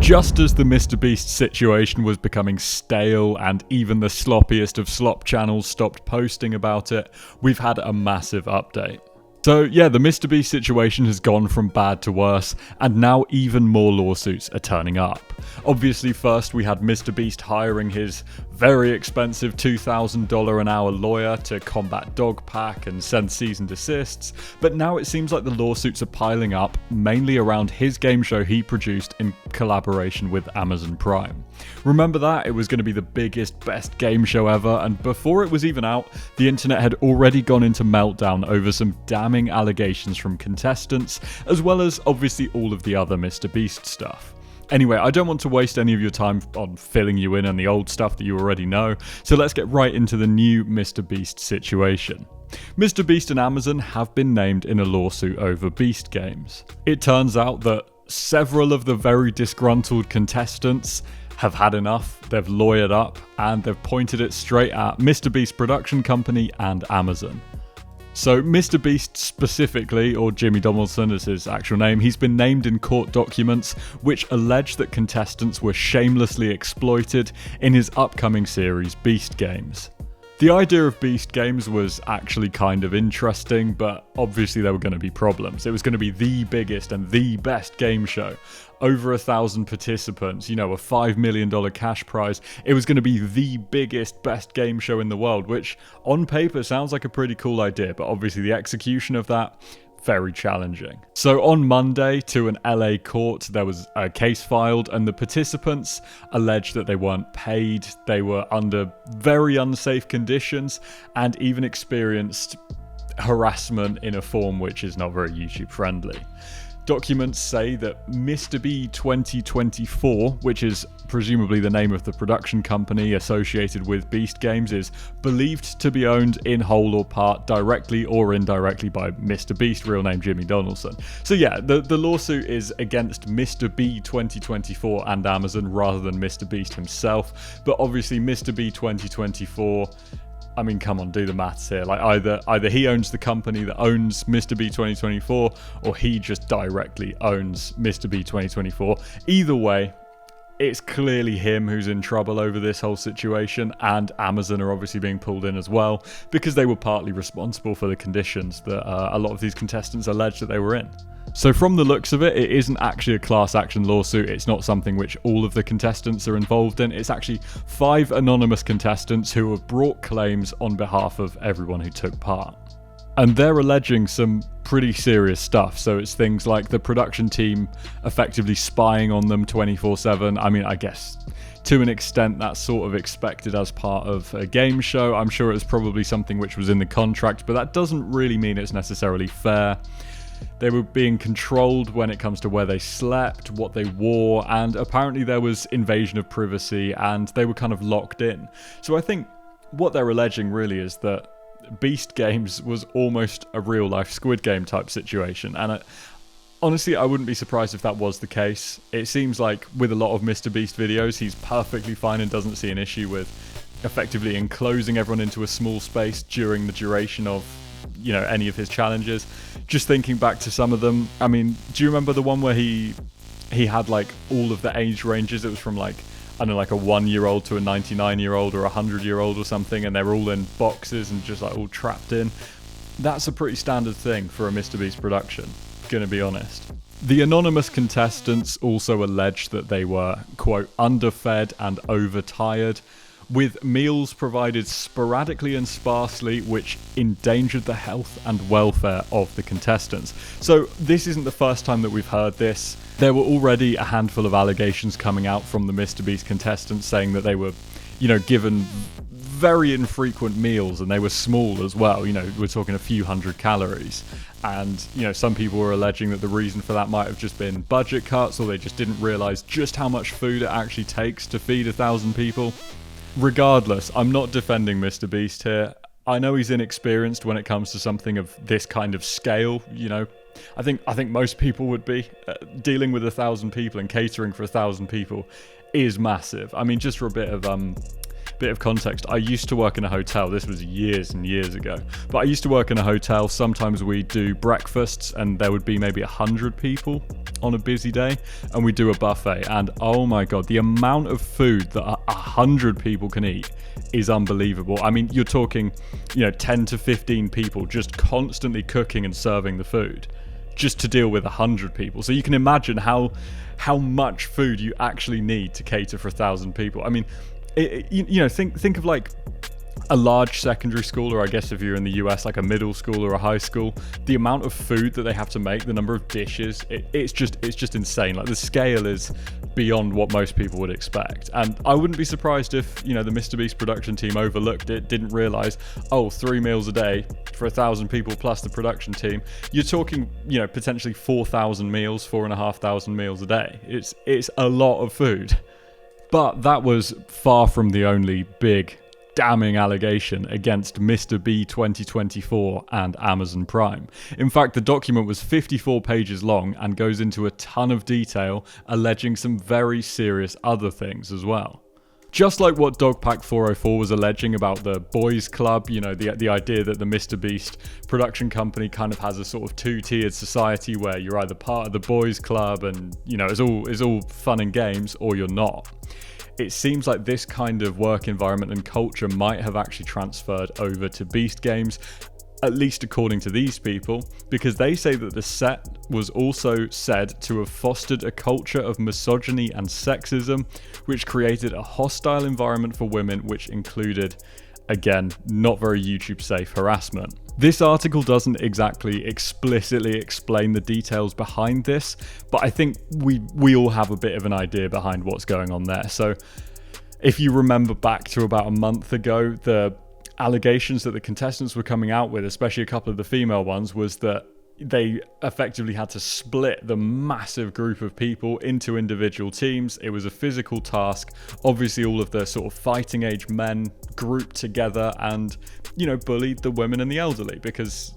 Just as the MrBeast situation was becoming stale and even the sloppiest of slop channels stopped posting about it, we've had a massive update. So yeah, the MrBeast situation has gone from bad to worse, and now even more lawsuits are turning up. Obviously, first we had MrBeast hiring his very expensive $2,000 an hour lawyer to combat Dogpack and send cease and desists, but now it seems like the lawsuits are piling up, mainly around his game show he produced in collaboration with Amazon Prime. Remember that? It was going to be the biggest, best game show ever, and before it was even out, the internet had already gone into meltdown over some damning allegations from contestants, as well as obviously all of the other MrBeast stuff. Anyway, I don't want to waste any of your time on filling you in on the old stuff that you already know, so let's get right into the new MrBeast situation. MrBeast and Amazon have been named in a lawsuit over Beast games. It turns out that several of the very disgruntled contestants have had enough, they've lawyered up, and they've pointed it straight at MrBeast production company and Amazon. So MrBeast specifically, or Jimmy Donaldson is his actual name, he's been named in court documents which allege that contestants were shamelessly exploited in his upcoming series Beast Games. The idea of Beast Games was actually kind of interesting, but obviously there were going to be problems. It was going to be the biggest and the best game show. Over 1,000 participants, a $5 million cash prize. It was going to be the biggest, best game show in the world, which on paper sounds like a pretty cool idea, but obviously the execution of that, very challenging. So on Monday, to an LA court, there was a case filed, and the participants alleged that they weren't paid, they were under very unsafe conditions, and even experienced harassment in a form which is not very YouTube friendly. Documents say that MrBeast 2024, which is presumably the name of the production company associated with Beast Games, is believed to be owned in whole or part, directly or indirectly, by MrBeast, real name Jimmy Donaldson. So yeah, the lawsuit is against MrBeast 2024 and Amazon rather than MrBeast himself, but obviously MrBeast 2024, I mean, come on, do the maths here. Like either he owns the company that owns MrBeast 2024, or he just directly owns MrBeast 2024. Either way, it's clearly him who's in trouble over this whole situation, and Amazon are obviously being pulled in as well, because they were partly responsible for the conditions that a lot of these contestants allege that they were in. So from the looks of it, it isn't actually a class action lawsuit. It's not something which all of the contestants are involved in. It's actually 5 anonymous contestants who have brought claims on behalf of everyone who took part. And they're alleging some pretty serious stuff. So it's things like the production team effectively spying on them 24/7. I mean, I guess to an extent that's sort of expected as part of a game show. I'm sure it's probably something which was in the contract, but that doesn't really mean it's necessarily fair. They were being controlled when it comes to where they slept, what they wore, and apparently there was invasion of privacy, and they were kind of locked in. So I think what they're alleging really is that Beast Games was almost a real-life Squid Game type situation, and honestly, I wouldn't be surprised if that was the case. It seems like with a lot of MrBeast videos, he's perfectly fine and doesn't see an issue with effectively enclosing everyone into a small space during the duration of any of his challenges. Just thinking back to some of them, I mean, do you remember the one where he had like all of the age ranges? It was from like, I don't know, like a 1-year-old to a 99-year-old or a 100-year-old or something, and they were all in boxes and just like all trapped in. That's a pretty standard thing for a MrBeast production, gonna be honest. The anonymous contestants also alleged that they were, quote, underfed and overtired, with meals provided sporadically and sparsely, which endangered the health and welfare of the contestants. So this isn't the first time that we've heard this. There were already a handful of allegations coming out from the MrBeast contestants saying that they were, given very infrequent meals, and they were small as well. We're talking a few hundred calories. And, some people were alleging that the reason for that might have just been budget cuts, or they just didn't realize just how much food it actually takes to feed 1,000 people. Regardless, I'm not defending MrBeast here. I know he's inexperienced when it comes to something of this kind of scale. I think most people would be. Dealing with 1,000 people and catering for 1,000 people is massive. I mean, just for a bit of bit of context, I used to work in a hotel. This was years and years ago. But I used to work in a hotel. Sometimes we do breakfasts and there would be maybe 100 people on a busy day, and we do a buffet. And oh my God, the amount of food that 100 people can eat is unbelievable. I mean, you're talking, 10 to 15 people just constantly cooking and serving the food just to deal with 100 people. So you can imagine how much food you actually need to cater for 1,000 people. I mean, think of like a large secondary school, or I guess if you're in the US, like a middle school or a high school, the amount of food that they have to make, the number of dishes, it's just insane. Like, the scale is beyond what most people would expect. And I wouldn't be surprised if, the MrBeast production team overlooked it, didn't realize, 3 meals a day for 1,000 people plus the production team. You're talking, potentially 4,000 meals, 4,500 meals a day. It's a lot of food. But that was far from the only big damning allegation against Mr. B 2024 and Amazon Prime. In fact, the document was 54 pages long and goes into a ton of detail, alleging some very serious other things as well. Just like what Dogpack 404 was alleging about the boys club, the idea that the MrBeast production company kind of has a sort of two-tiered society where you're either part of the boys club and, it's all fun and games, or you're not. It seems like this kind of work environment and culture might have actually transferred over to Beast Games, at least according to these people, because they say that the set was also said to have fostered a culture of misogyny and sexism, which created a hostile environment for women, which included, again, not very YouTube safe harassment. This article doesn't exactly explicitly explain the details behind this, but I think we all have a bit of an idea behind what's going on there. So if you remember back to about a month ago, the allegations that the contestants were coming out with, especially a couple of the female ones, was that they effectively had to split the massive group of people into individual teams. It was a physical task. Obviously, all of the sort of fighting age men grouped together and, bullied the women and the elderly because,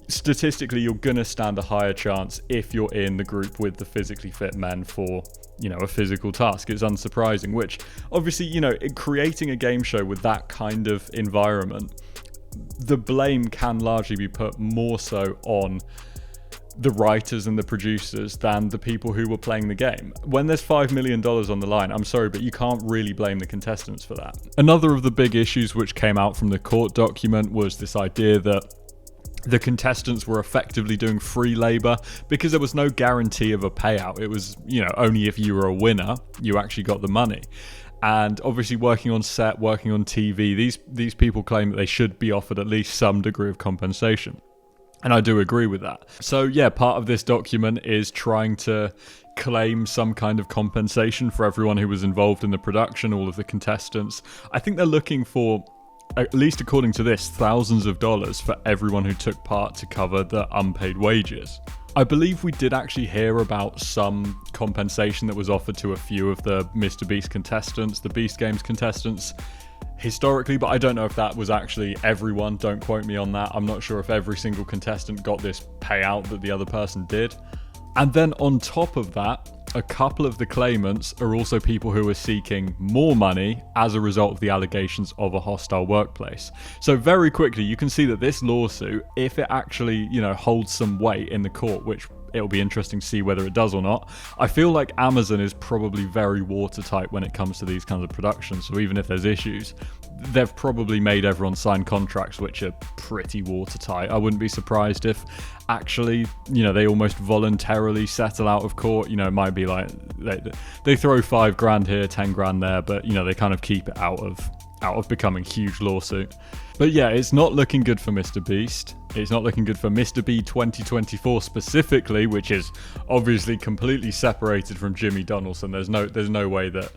statistically, you're going to stand a higher chance if you're in the group with the physically fit men for, a physical task. It's unsurprising, which obviously, creating a game show with that kind of environment, the blame can largely be put more so on the writers and the producers than the people who were playing the game. When there's $5 million on the line, I'm sorry, but you can't really blame the contestants for that. Another of the big issues which came out from the court document was this idea that the contestants were effectively doing free labor because there was no guarantee of a payout. It was, only if you were a winner, you actually got the money. And obviously working on set, working on TV, these people claim that they should be offered at least some degree of compensation. And I do agree with that. So yeah, part of this document is trying to claim some kind of compensation for everyone who was involved in the production, all of the contestants. I think they're looking for, at least according to this, thousands of dollars for everyone who took part to cover the unpaid wages. I believe we did actually hear about some compensation that was offered to a few of the MrBeast contestants, the Beast Games contestants, historically, but I don't know if that was actually everyone. Don't quote me on that. I'm not sure if every single contestant got this payout that the other person did. And then on top of that, a couple of the claimants are also people who are seeking more money as a result of the allegations of a hostile workplace. So very quickly, you can see that this lawsuit, if it actually, holds some weight in the court, which it'll be interesting to see whether it does or not. I feel like Amazon is probably very watertight when it comes to these kinds of productions. So even if there's issues, they've probably made everyone sign contracts which are pretty watertight. I wouldn't be surprised if actually, they almost voluntarily settle out of court. It might be like they throw $5,000 here, $10,000 there, but they kind of keep it out of becoming huge lawsuit. But yeah, it's not looking good for MrBeast. It's not looking good for Mr. B 2024 specifically, which is obviously completely separated from Jimmy Donaldson. There's no way that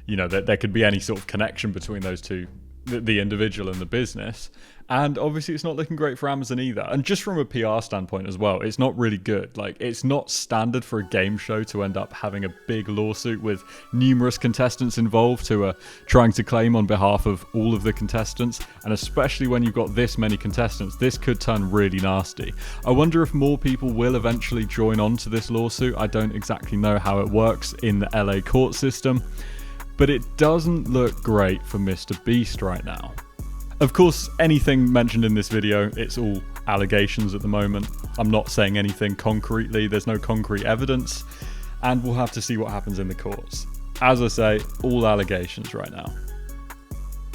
that there could be any sort of connection between those two, the individual and the business. And obviously it's not looking great for Amazon either. And just from a PR standpoint as well, it's not really good. Like, it's not standard for a game show to end up having a big lawsuit with numerous contestants involved who are trying to claim on behalf of all of the contestants. And especially when you've got this many contestants, this could turn really nasty. I wonder if more people will eventually join on to this lawsuit. I don't exactly know how it works in the LA court system. but it doesn't look great for MrBeast right now. Of course, anything mentioned in this video, it's all allegations at the moment. I'm not saying anything concretely, there's no concrete evidence, and we'll have to see what happens in the courts. As I say, all allegations right now.